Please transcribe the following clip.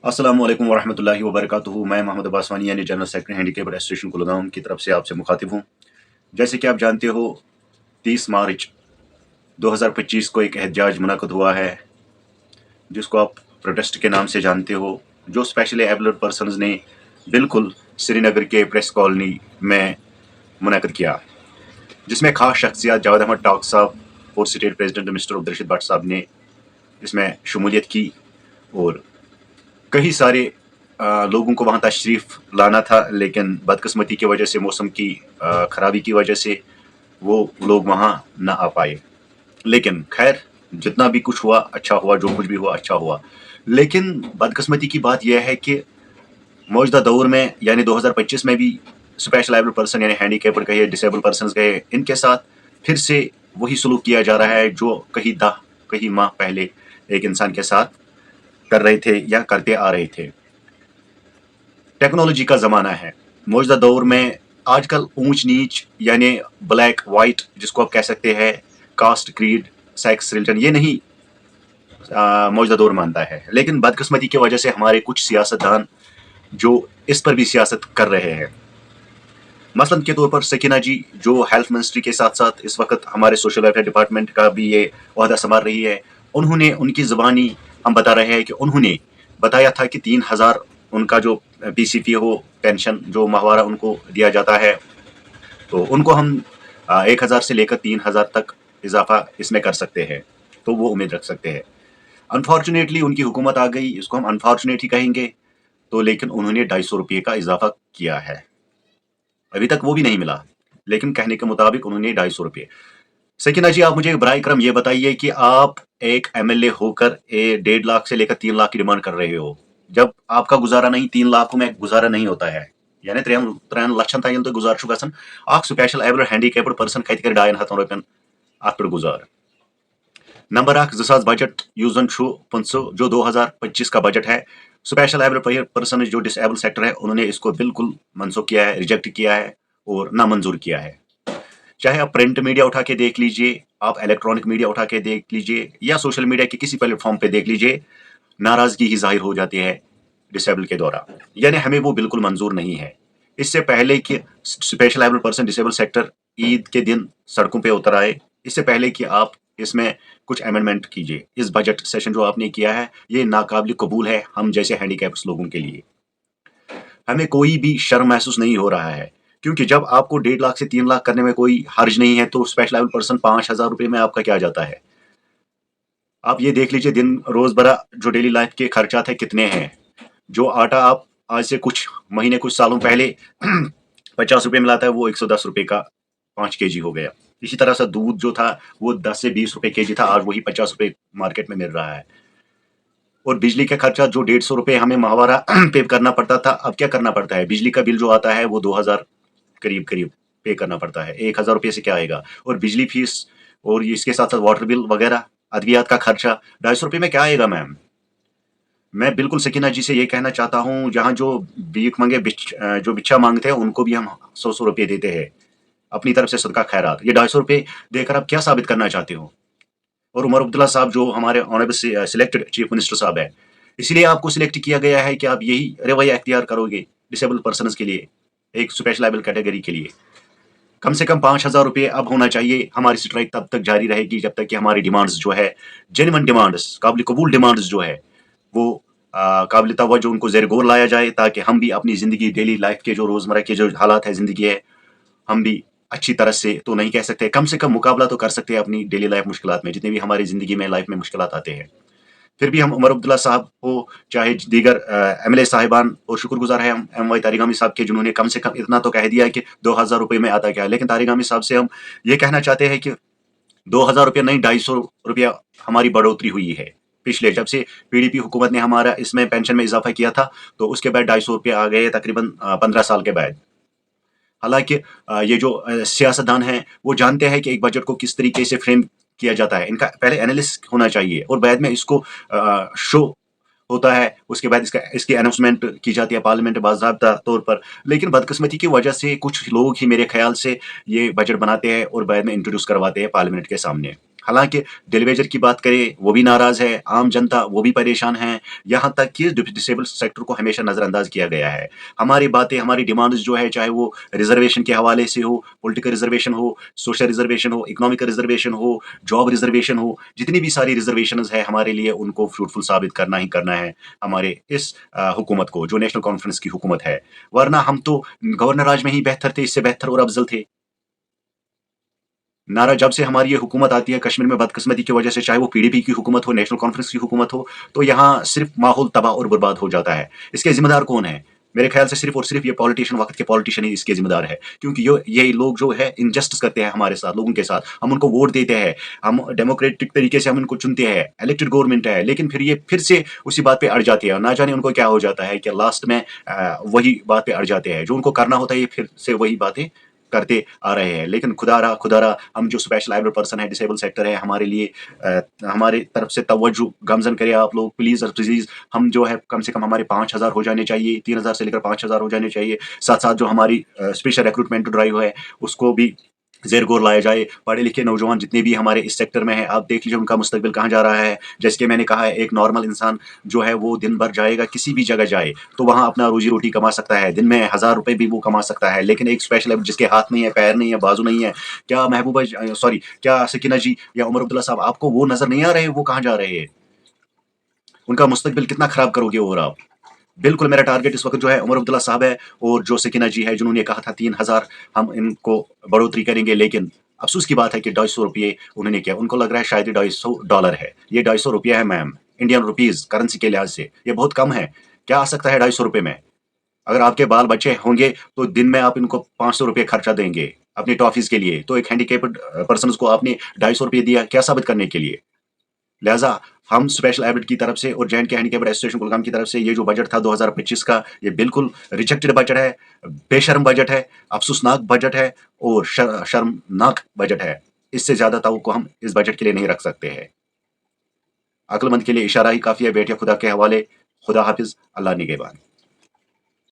अस्सलाम वालेकुम वरहमतुल्लाहि वबरकातुहू। मैं मोहम्मद अब्बास वानी यानी general secretary handicapped association Kulgam की तरफ से आपसे मुखातिब हूँ। जैसे कि आप जानते हो, 30 मार्च 2025 को एक एहतजाज मुनक़द हुआ है, जिसको आप प्रोटेस्ट के नाम से जानते हो, जो स्पेशली एबल्ड पर्सनस ने बिल्कुल श्रीनगर के प्रेस कॉलोनी में मुनक़द किया, जिसमें खास शख्सियत जावेद अहमद टाक साहब और state president mister Abdul Rashid Bhatt साहब ने इसमें शमूलियत की। और कई सारे लोगों को वहाँ तशरीफ़ लाना था, लेकिन बदकिस्मती की वजह से, मौसम की ख़राबी की वजह से वो लोग वहाँ ना आ पाए। लेकिन खैर, जितना भी कुछ हुआ अच्छा हुआ, जो कुछ भी हुआ अच्छा हुआ। लेकिन बदकिस्मती की बात यह है कि मौजूदा दौर में यानी 2025 में भी स्पेशल एबल्ड पर्सन यानी हैंडीकैप्ड कहे, डिसेबल पर्सन कहे, इनके साथ फिर से वही सलूक किया जा रहा है जो कई माह पहले एक इंसान के साथ कर रहे थे या करते आ रहे थे। टेक्नोलॉजी का ज़माना है मौजूदा दौर में। आजकल ऊंच नीच यानी ब्लैक वाइट, जिसको आप कह सकते हैं, कास्ट, क्रीड, सेक्स, रिलीजन, ये नहीं मौजूदा दौर मानता है। लेकिन बदकिस्मती की वजह से हमारे कुछ सियासतदान जो इस पर भी सियासत कर रहे हैं। मसलन के तौर पर सकीना जी, जो हेल्थ मिनिस्ट्री के साथ साथ इस वक्त हमारे सोशल वेलफेयर डिपार्टमेंट का भी ये ओहदा संभाल रही है, उन्होंने उनकी ज़बानी हम बता रहे हैं कि उन्होंने बताया था कि 3000 उनका जो पीसीपी हो, पेंशन जो माहवारा उनको दिया जाता है, तो उनको हम 1000 से लेकर 3000 तक इजाफा इसमें कर सकते हैं, तो वो उम्मीद रख सकते हैं। अनफॉर्चुनेटली उनकी हुकूमत आ गई, इसको हम अनफॉर्चुनेट ही कहेंगे, तो लेकिन उन्होंने 250 रुपये का इजाफा किया है। अभी तक वो भी नहीं मिला, लेकिन कहने के मुताबिक उन्होंने 250 रुपये। सकीना जी, आप मुझे बराए करम ये बताइए कि आप एक एमएलए होकर 1.5 लाख से लेकर 3 लाख की डिमांड कर रहे हो, जब आपका गुजारा नहीं 3 लाख में गुजारा नहीं होता है, यानी 3 लक्षन ताइन तो गुजार गसन स्पेशल एबल हैंडीकैप्ड पर्सन कत कर 2,500 रुपयन अत पे गुजार। नंबर 1 2000 बजट यूज 50 जो 2025 का बजट है, स्पेशल एबल पर्सन जो डिसेबल सेक्टर है, उन्होंने इसको बिल्कुल मनसूख किया है, रिजेक्ट किया है और नामंजूर किया है। चाहे आप प्रिंट मीडिया उठा के देख लीजिए, आप इलेक्ट्रॉनिक मीडिया उठा के देख लीजिए, या सोशल मीडिया के किसी प्लेटफॉर्म पे देख लीजिए, नाराजगी ही जाहिर हो जाती है डिसेबल के दौरा, यानी हमें वो बिल्कुल मंजूर नहीं है। इससे पहले कि special able person disable sector Eid के दिन सड़कों पे उतर आए, इससे पहले कि आप इसमें कुछ अमेंडमेंट कीजिए, इस बजट सेशन जो आपने किया है ये नाकाबिल कबूल है हम जैसे हैंडीकैप्ड लोगों के लिए। हमें कोई भी शर्म महसूस नहीं हो रहा है, क्योंकि जब आपको 1.5 लाख से 3 लाख करने में कोई हर्ज नहीं है, तो स्पेशल एबल पर्सन 5000 रुपये में आपका क्या जाता है? आप ये देख लीजिए, दिन रोजमर्रा जो डेली लाइफ के खर्चात है कितने हैं। जो आटा आप आज से कुछ महीने, कुछ सालों पहले 50 रुपये मिलाता है, वो 110 रुपये का 5 केजी हो गया। इसी तरह से दूध जो था वो 10 से 20 रुपये केजी था, आज वही 50 रुपये मार्केट में मिल रहा है। और बिजली का खर्चा जो 150 रुपये हमें माहवारा पे करना पड़ता था, अब क्या करना पड़ता है? बिजली का बिल जो आता है वो 2000 करीब करीब पे करना पड़ता है। 1000 रुपये से क्या आएगा? और बिजली फीस और इसके साथ साथ वाटर बिल वगैरह, अद्वियात का खर्चा 250 रुपये में क्या आएगा मैम? मैं बिल्कुल सकीना जी से ये कहना चाहता हूँ, जहाँ जो भीख मंगे जो भिक्षा मांगते हैं उनको भी हम 100 रुपये देते हैं अपनी तरफ से सदका खैरात। ये 250 रुपये देकर आप क्या साबित करना चाहते हो? और उमर अब्दुल्ला साहब जो हमारे ऑनरेबल सिलेक्टेड चीफ मिनिस्टर साहब है, इसलिए आपको सिलेक्ट किया गया है कि आप यही रवैया अख्तियार करोगे डिसेबल पर्सन के लिए, एक स्पेशल एबल कैटेगरी के लिए। कम से कम 5000 रुपये अब होना चाहिए। हमारी स्ट्राइक तब तक जारी रहेगी जब तक कि हमारी डिमांड्स जो है, जेन्युइन डिमांड्स, काबिल कबूल डिमांड्स जो है, वो काबिल तवज्जो उनको ज़ेर गौर लाया जाए, ताकि हम भी अपनी ज़िंदगी, डेली लाइफ के जो रोज़मर्रा के जो हालात है ज़िंदगी है, हम भी अच्छी तरह से तो नहीं कह सकते, कम से कम मुकाबला तो कर सकते हैं अपनी डेली लाइफ मुश्किलात में, जितने भी हमारी ज़िंदगी में लाइफ में मुश्किलात आते हैं। फिर भी हम उमर अब्दुल्ला साहब को, चाहे दीगर एमएलए साहिबान, और शुक्रगुजार है हम एमवाई तारिक आमिर साहब के, जिन्होंने कम से कम इतना तो कह दिया है कि 2000 रुपये में आता क्या है। लेकिन तारिक आमिर साहब से हम ये कहना चाहते हैं कि 2000 रुपये नहीं, 250 रुपया हमारी बढ़ोतरी हुई है। पिछले जब से पीडीपी हुकूमत ने हमारा इसमें पेंशन में इजाफा किया था, तो उसके बाद 250 रुपये आ गए तकरीबन 15 साल के बाद। हालांकि ये जो सियासतदान हैं वो जानते हैं कि एक बजट को किस तरीके से फ्रेम किया जाता है। इनका पहले एनालिसिस होना चाहिए और बाद में इसको शो होता है, उसके बाद इसकी अनाउंसमेंट की जाती है पार्लियामेंट बाज़ाब्ता तौर पर। लेकिन बदकिस्मती की वजह से कुछ लोग ही मेरे ख्याल से ये बजट बनाते हैं और बाद में इंट्रोड्यूस करवाते हैं पार्लियामेंट के सामने। حالانکہ ڈیلی ویجر کی بات کریں وہ بھی ناراض ہے، عام جنتا وہ بھی پریشان ہیں، یہاں تک کہ ڈسیبل سیکٹر کو ہمیشہ نظر انداز کیا گیا ہے۔ ہماری باتیں، ہماری ڈیمانڈز جو ہے، چاہے وہ ریزرویشن کے حوالے سے ہو، پولیٹیکل ریزرویشن ہو، سوشل ریزرویشن ہو، اکنامک ریزرویشن ہو، جاب ریزرویشن ہو، جتنی بھی ساری ریزرویشنز ہے ہمارے لیے ان کو فروٹفل ثابت کرنا ہی کرنا ہے ہمارے اس حکومت کو، جو نیشنل کانفرنس کی حکومت ہے۔ ورنہ ہم تو گورنر راج میں ہی بہتر تھے، اس سے بہتر اور افضل تھے۔ نعرہ جب سے ہماری یہ حکومت آتی ہے کشمیر میں بدقسمتی کی وجہ سے، چاہے وہ پی ڈی پی کی حکومت ہو، نیشنل کانفرنس کی حکومت ہو، تو یہاں صرف ماحول تباہ اور برباد ہو جاتا ہے۔ اس کے ذمہ دار کون ہے؟ میرے خیال سے صرف اور صرف یہ پالیٹیشین، وقت کے پالیٹیشین ہی اس کے ذمہ دار ہے، کیونکہ یہ لوگ جو ہے انجسٹس کرتے ہیں ہمارے ساتھ، لوگوں کے ساتھ۔ ہم ان کو ووٹ دیتے ہیں، ہم ڈیموکریٹک طریقے سے ہم ان کو چنتے ہیں، الیکٹڈ گورنمنٹ ہے، لیکن پھر یہ پھر سے اسی بات پہ اڑ جاتی ہے، اور نہ جانے ان کو کیا ہو جاتا ہے کہ لاسٹ میں وہی بات پہ اڑ جاتے ہیں، جو ان کو کرنا ہوتا ہے یہ پھر سے وہی باتیں کرتے آ رہے ہیں۔ لیکن خدا را ہم جو اسپیشل ایبلڈ پرسن ہے، ڈسیبل سیکٹر ہے، ہمارے لیے ہمارے طرف سے توجہ گمزن کرے آپ لوگ پلیز اور پلیز۔ ہم جو ہے کم سے کم ہمارے 5,000 ہو جانے چاہیے، 3,000 سے لے کر 5,000 ہو جانے چاہیے۔ ساتھ ساتھ جو ہماری اسپیشل ریکروٹمنٹ ڈرائیو ہے اس کو بھی زیر غور لایا جائے۔ پڑھے لکھے نوجوان جتنے بھی ہمارے اس سیکٹر میں ہیں، آپ دیکھ لیجیے ان کا مستقبل کہاں جا رہا ہے۔ جیسے کہ میں نے کہا ہے، ایک نارمل انسان جو ہے وہ دن بھر جائے گا، کسی بھی جگہ جائے تو وہاں اپنا روزی روٹی کما سکتا ہے، دن میں 1,000 روپے بھی وہ کما سکتا ہے۔ لیکن ایک اسپیشل جس کے ہاتھ نہیں ہے، پیر نہیں ہے، بازو نہیں ہے، کیا محبوبہ کیا سکینہ جی یا عمر عبداللہ صاحب، آپ کو وہ نظر نہیں آ رہے وہ کہاں جا رہے ہیں؟ ان کا مستقبل کتنا خراب کرو گے اور آپ؟ بالکل میرا ٹارگٹ اس وقت جو ہے عمر عبداللہ صاحب ہے اور جو سکینہ جی ہے، جنہوں نے کہا تھا 3,000 ہم ان کو بڑھوتری کریں گے، لیکن افسوس کی بات ہے کہ 250 روپئے انہوں نے کیا۔ ان کو لگ رہا ہے شاید یہ $250 ہے، یہ 250 روپیہ ہے میم، انڈین روپیز کرنسی کے لحاظ سے یہ بہت کم ہے۔ کیا آ سکتا ہے 250 روپے میں؟ اگر آپ کے بال بچے ہوں گے تو دن میں آپ ان کو 500 روپے خرچہ دیں گے اپنی ٹافیز کے لیے، تو ایک ہینڈیکیپڈ پرسنز کو آپ نے 250 روپے دیا کیا ثابت کرنے کے لیے؟ لہٰذا ہم اسپیشل ایبلڈ کی طرف سے اور جے اینڈ کے ہینڈیکیپڈ ایسوسیشن کلگام کی طرف سے یہ جو بجٹ تھا 2025 کا، یہ بالکل ریجیکٹڈ بجٹ ہے، بے شرم بجٹ ہے، افسوسناک بجٹ ہے اور شرمناک بجٹ ہے۔ اس سے زیادہ توقع ہم اس بجٹ کے لیے نہیں رکھ سکتے ہیں۔ عقل مند کے لیے اشارہ ہی کافی ہے۔ بیٹھے خدا کے حوالے، خدا حافظ، اللہ نگہبان۔